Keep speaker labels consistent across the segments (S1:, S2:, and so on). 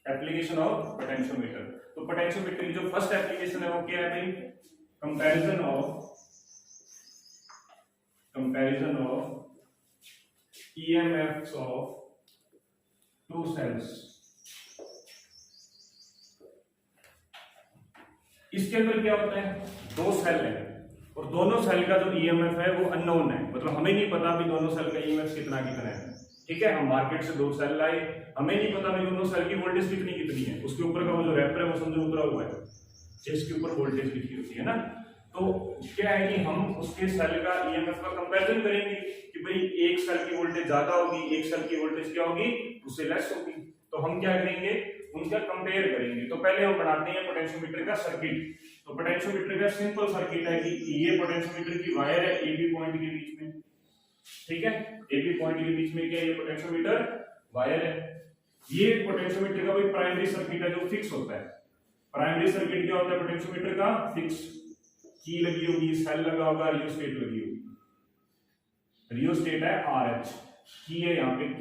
S1: Application of potentiometer. तो potentiometer की जो फर्स्ट एप्लीकेशन है वो क्या है भाई? Comparison of EMFs of two cells. इसके अंदर क्या होता है? दो सेल है और दोनों सेल का जो ईएमएफ है वो अननोन है, मतलब हमें नहीं पता भी दोनों सेल का ईएमएफ कितना कितना है। ठीक है, हम मार्केट से दो सेल लाए, हमें नहीं पता भी दोनों सेल की वोल्टेज कितनी कितनी है। उसके ऊपर का वो जो रैपर है वो समझो उतरा हुआ है, जिसके ऊपर वोल्टेज लिखी होती है ना। तो क्या है कि हम उसके सेल का ईएमएफ का कंपैरिजन करेंगे कि भाई एक सेल की वोल्टेज ज्यादा होगी, एक सेल की वोल्टेज क्या होगी, उससे लेस होगी। तो हम क्या करेंगे? उनका कंपेयर करेंगे। तो पहले हम बनाते हैं पोटेंशियोमीटर का सर्किट। तो पोटेंशियोमीटर का सिंपल सर्किट है कि ये पोटेंशियोमीटर की वायर है एबी पॉइंट के बीच में। ठीक है, एबी पॉइंट के बीच में क्या ये पोटेंशियोमीटर वायर है। ये पोटेंशियोमीटर का भाई प्राइमरी सर्किट है जो फिक्स होता है। प्राइमरी सर्किट क्या होता है पोटेंशियोमीटर का? फिक्स। की लगी होगी, सेल लगा होगा, रियोस्टेट लगी होगी। रियोस्टेट है RH, की है यहाँ पे K,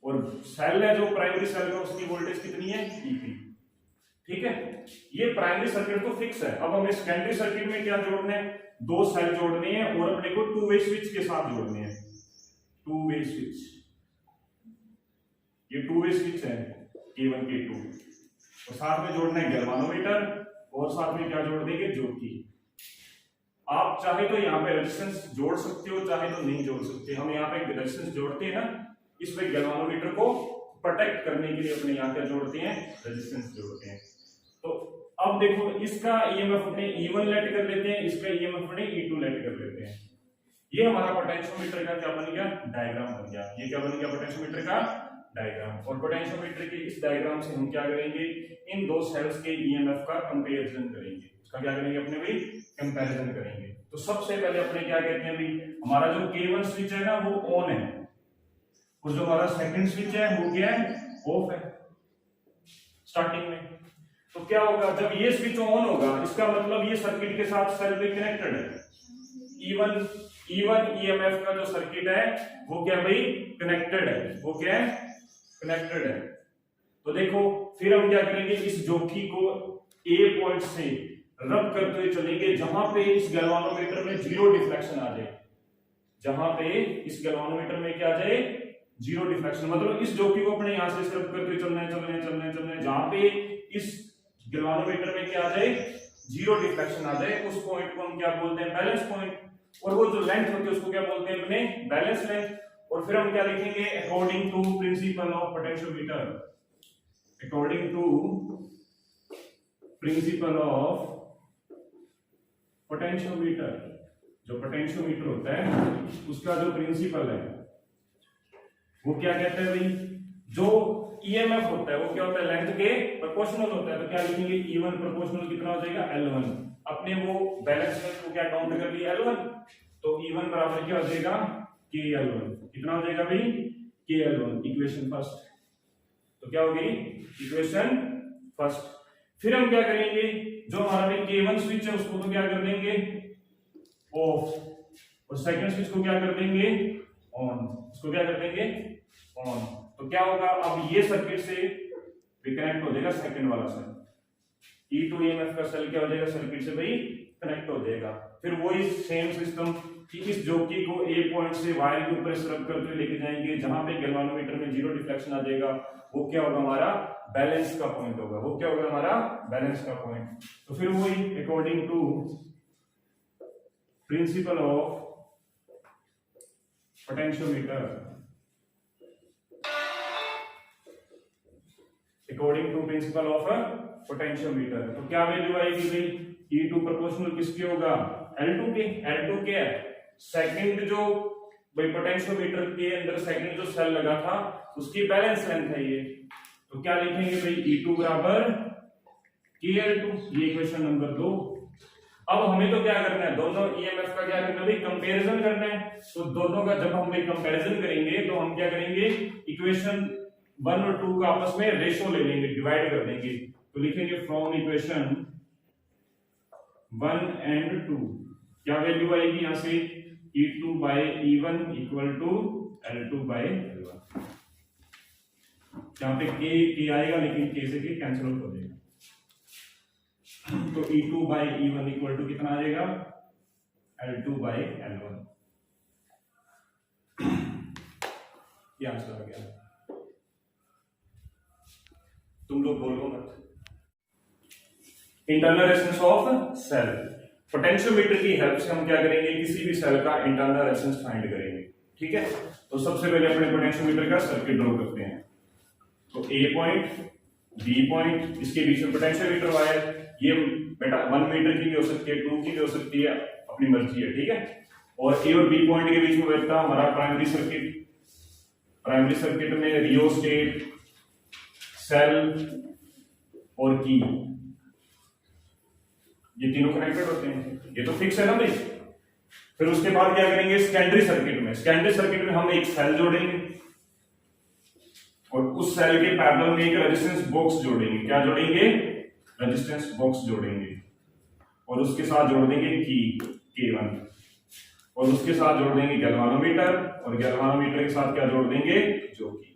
S1: और सेल है जो प्राइमरी सेल का उसकी वोल्टेज कितनी है? EP। ठीक है, ये प्राइमरी सर्किट तो फिक्स है। अब हमें सेकेंडरी सर्किट में क्या जोड़ना है? दो सेल जोड़ने हैं और अपने को टू वे स्विच के साथ जोड़ने हैं। टू वे स्विच, ये टू वे स्विच है K1 K2, और साथ में जोड़ना है गैल्वानोमीटर, और साथ में क्या जोड़ देंगे? ज्योति। आप चाहे तो यहाँ पे रेजिस्टेंस जोड़ सकते हो, चाहे तो नहीं जोड़ सकते। हम यहाँ पे रेजिस्टेंस जोड़ते हैं ना, इसमें गैल्वानोमीटर को प्रोटेक्ट करने के लिए अपने यहाँ क्या जोड़ते हैं? रेजिस्टेंस जोड़ते हैं। तो अब देखो, इसका ईएमएफ अपने E1 लेट कर लेते हैं, इसका ईएमएफ अपने E2 लेट कर लेते हैं। ये हमारा पोटेंशियोमीटर का क्या बन गया? डायग्राम बन गया। ये क्या बन गया? पोटेंशियोमीटर का डायग्राम। और पोटेंशियोमीटर के इस डायग्राम से हम क्या करेंगे? इन दो सेल्स के ईएमएफ का कंपैरिजन करेंगे। इसका क्या करेंगे अपने भाई? कंपैरिजन करेंगे। तो सबसे पहले अपने क्या कहते हैं भाई? हमारा जो K1 स्विच है ना वो ऑन है, और जो हमारा सेकंड स्विच है वो क्या है? ऑफ है स्टार्टिंग में। तो क्या होगा जब ये स्विच ऑन होगा? इसका मतलब ये सर्किट के साथ सेल पे कनेक्टेड है। E1 ईएमएफ का जो सर्किट है वो क्या भाई? कनेक्टेड है। वो क्या है? कनेक्टेड है। तो देखो, फिर हम क्या करेंगे? इस जोखी को A पॉइंट से रब करते हुए चलेंगे जहां पे इस गैल्वानोमीटर में जीरो डिफ्लेक्शन आ जाए। जहां पे इस गैल्वानोमीटर में क्या आ जाए? Zero deflection. मतलब इस जोखी को अपने यहां से रब करते हुए चलना है जहां पे इस गैल्वानोमीटर में क्या आ जाए? जीरो डिफ्लेक्शन आ जाए। उस पॉइंट को हम क्या बोलते हैं? Balance point. और वो जो लेंथ होती है उसको क्या बोलते हैं अपने? Balance length. और फिर हम क्या लिखेंगे? According to principle of potentiometer, according to principle of potentiometer. जो पोटेंशियोमीटर होता है उसका जो प्रिंसिपल है वो क्या कहते हैं भाई? जो ईएमएफ होता है वो क्या होता है? लेंथ के प्रोपोर्शनल होता है। तो क्या लिखेंगे? E1 प्रोपोर्शनल कितना हो जाएगा? L1। अपने वो बैलेंस लेंथ को क्या काउंट कर लिया? L1। तो E1 बराबर क्या हो जाएगा? KL1। कितना हो जाएगा भाई? KL1। Equation first. तो क्या हो गई? Equation first. फिर हम क्या करेंगे? जो हमारा भी K1 स्विच है उसको तो क्या कर देंगे? ऑफ, और सेकंड स्विच को क्या कर देंगे? ऑन। इसको क्या कर देंगे? ऑन। तो क्या होगा? अब ये सर्किट से कनेक्ट हो जाएगा सेकंड वाला सेल। E2 ईएमएफ का सेल क्या हो जाएगा? सर्किट से भाई कनेक्ट हो जाएगा। फिर वही सेम सिस्टम कि इस जोकी को A पॉइंट से वायर के ऊपर रब करते हुए लेके जाएंगे जहां पे गैल्वानोमीटर में जीरो डिफ्लेक्शन आ जाएगा। वो क्या होगा? हमारा बैलेंस का पॉइंट होगा। वो क्या होगा? हमारा बैलेंस का पॉइंट। तो फिर वही according to principle of potentiometer, according to principle of potentiometer. तो क्या वैल्यू आएगी भाई? E2 प्रोपोर्शनल किसके होगा? L2 के। L2 के है सेकंड जो भाई पोटेंशियोमीटर के अंदर सेकंड जो सेल लगा था उसकी बैलेंस लेंथ है ये। तो क्या लिखेंगे भाई? E2 बराबर KL2। ये इक्वेशन नंबर 2। अब हमें तो क्या करना है? दोनों ईएमएफ का क्या करना है भाई? कंपैरिजन करना है। तो दोनों का जब हम कंपैरिजन करेंगे तो हम क्या करेंगे? इक्वेशन 1 और 2 का आपस में रेशो ले लेंगे, डिवाइड कर देंगे। तो लिखेंगे फ्रॉम इक्वेशन 1 एंड 2 क्या वैल्यू आएगी? यहां से E2 by E1 equal to L2 by L1। यहाँ पे के आएगा लेकिन के से के कैंसिल आउट हो जाएगा, तो E2 by E1 equal to कितना आ जाएगा L2 by L1। ये आंसर आ गया। तुम लोग बोलो मत। Internal resistance of cell, potentiometer की हेल्प से हम क्या करेंगे, किसी भी सेल का इंटरनल रेजिस्टेंस फाइंड करेंगे। ठीक है, तो सबसे पहले अपने पोटेंशियोमीटर का सर्किट ड्रॉ करते हैं। तो ए पॉइंट, बी पॉइंट, इसके बीच में पोटेंशियोमीटर वायर, ये बेटा 1 मीटर की भी हो सकती है, 2 की भी हो सकती है, अपनी मर्जी है। ठीक है, और ए और बी पॉइंट के बीच में बैठता हमारा प्राइमरी सर्किट। प्राइमरी सर्किट में रियोस्टेट, सेल और की, ये तीनों कनेक्टेड होते हैं। ये तो फिक्स है ना भाई। फिर उसके बाद क्या करेंगे, सेकेंडरी सर्किट में, सेकेंडरी सर्किट में हम एक सेल जोड़ेंगे और उस सेल के पैरेलल में एक रेजिस्टेंस बॉक्स जोड़ेंगे। क्या जोड़ेंगे, रेजिस्टेंस बॉक्स जोड़ेंगे, और उसके साथ जोड़ देंगे की K1, और उसके साथ जोड़ देंगे गैल्वानोमीटर, और गैल्वानोमीटर के साथ क्या जोड़ देंगे, जो की,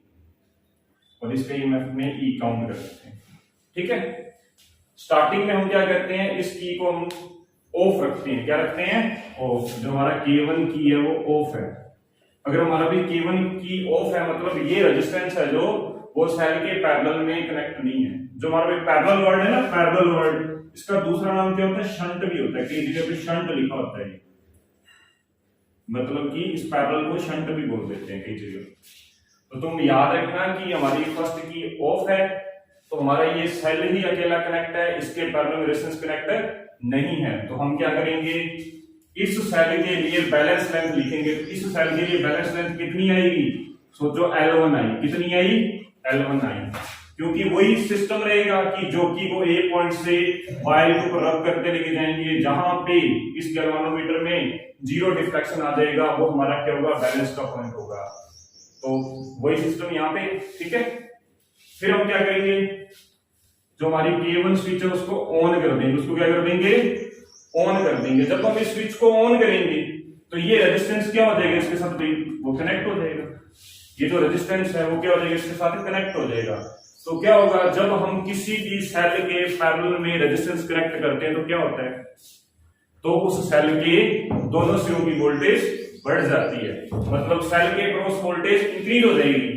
S1: और इसके ईएमएफ में ई काउंट कर सकते हैं। ठीक है, स्टार्टिंग में हम क्या करते हैं, इस की को हम ऑफ रखते हैं। क्या रखते हैं, ऑफ। जो हमारा K1 की है वो ऑफ है। अगर हमारा भी K1 की ऑफ है, मतलब ये रेजिस्टेंस है जो वो सेल के पैरेलल में कनेक्ट नहीं है। जो हमारा पैरेलल वर्ड है ना, पैरेलल वर्ड, इसका दूसरा नाम क्या होता है, शंट भी होता है। कई जगह पे शंट लिखा होता है, मतलब कि इस पैरेलल को शंट भी बोल देते हैं कई जगह। तो तुम याद रखना कि हमारी फर्स्ट की ऑफ है, तो हमारा ये सेल ही अकेला कनेक्ट है, इसके पैरेलल में रेजिस्टेंस कनेक्ट नहीं है। तो हम क्या करेंगे, इस सेल के लिए बैलेंस लेंथ लिखेंगे। इस सेल के लिए बैलेंस लेंथ कितनी आएगी, सोचो L1 आई। कितनी आई, L1 आई, क्योंकि वही सिस्टम रहेगा कि जो कि वो ए पॉइंट से वायर के ऊपर रब करते लेके जाएंगे, जहां पे इस गैल्वानोमीटर में जीरो डिफ्लेक्शन आ जाएगा, वो हमारा क्या होगा, बैलेंस का पॉइंट होगा। तो वही सिस्टम यहाँ पे। ठीक है, फिर हम क्या करेंगे, जो हमारी K1 स्विच है उसको ऑन कर देंगे। उसको क्या कर देंगे, ऑन कर देंगे। जब हम इस स्विच को ऑन करेंगे तो ये रेजिस्टेंस क्या हो जाएगा, इसके साथ वो कनेक्ट हो जाएगा। ये जो रेजिस्टेंस है वो क्या हो जाएगा, इसके साथ कनेक्ट हो जाएगा। तो क्या होगा, जब हम किसी भी सेल के पैरेलल में रेजिस्टेंस कनेक्ट करते हैं तो क्या होता है, तो उस सेल के दोनों सिरों की वोल्टेज बढ़ जाती है, मतलब सेल के क्रॉस वोल्टेज इंक्रीज हो जाएगी।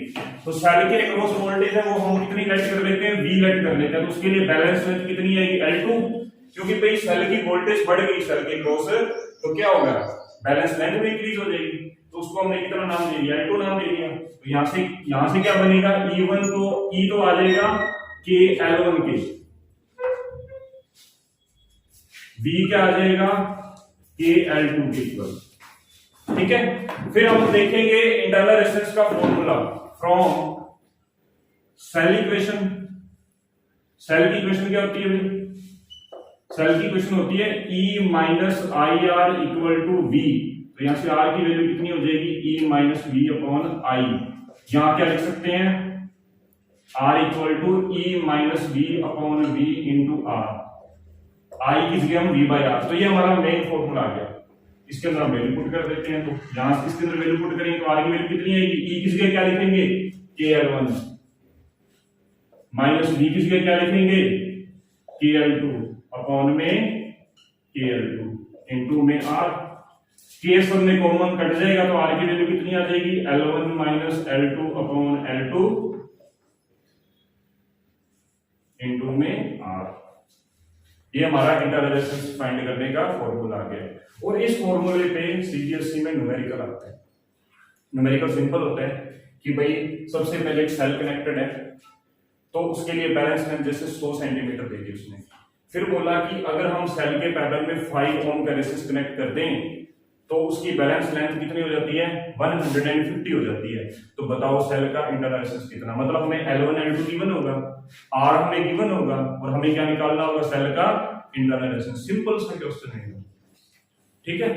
S1: तो सेल के क्रॉस वोल्टेज है वो हम कितनी लेट कर लेते हैं, V लेट कर लेते हैं। तो उसके लिए बैलेंस लेंथ कितनी आएगी, L2, क्योंकि भाई सेल की वोल्टेज बढ़ गई सेल के क्रॉस, तो क्या होगा, बैलेंस लेंथ भी इंक्रीज हो जाएगी। तो उसको हमने कितना नाम दे दिया, L2 नाम दे दिया। तो यहां से क्या बनेगा, E1 तो E तो आ जाएगा K L1 के, V क्या आ जाएगा, K L2 के इक्वल। ठीक है, फिर हम देखेंगे इंटरनल रेजिस्टेंस का formula from cell equation. Cell की इक्वेशन क्या होती है भाई, सेल की इक्वेशन होती है E minus I R equal to V। तो यहां से R की वैल्यू कितनी हो जाएगी, E minus V upon I। यहां क्या लिख सकते हैं, R equal to E minus V upon V into R। I की जगह हम V बाय R। तो ये हमारा मेन फॉर्मूला आ गया। इसके अंदर हम वैल्यू पुट कर देते हैं। तो यहां से इसके अंदर वैल्यू पुट करेंगे तो R की वैल्यू कितनी आएगी, E की जगह क्या लिखेंगे, KL1 माइनस V की जगह क्या लिखेंगे, KL2 अपॉन में KL2 इनटू में R। K सब में कॉमन कट जाएगा तो R की वैल्यू कितनी आ जाएगी, L1 minus L2 upon L2 into में R। ये हमारा इंटरनल रेजिस्टेंस फाइंड करने का फॉर्मूला आ गया। और इस फॉर्मूले पे सीबीएसई में न्यूमेरिकल आता है। न्यूमेरिकल सिंपल होता है कि भाई सबसे पहले एक सेल कनेक्टेड है, तो उसके लिए बैलेंस लेंथ जैसे 100 सेंटीमीटर दे दी उसने। फिर बोला कि अगर हम सेल के पैरेलल में 5 ओम का रेजिस्टेंस कनेक्ट कर दें तो उसकी बैलेंस लेंथ कितनी हो जाती है, 150 हो जाती है। तो बताओ सेल का इंटरनल रेजिस्टेंस कितना, मतलब हमें L1 L2 गिवन होगा, R हमें गिवन होगा, और हमें क्या निकालना होगा, सेल का इंटरनल रेजिस्टेंस। सिंपल सा क्वेश्चन है, ठीक है।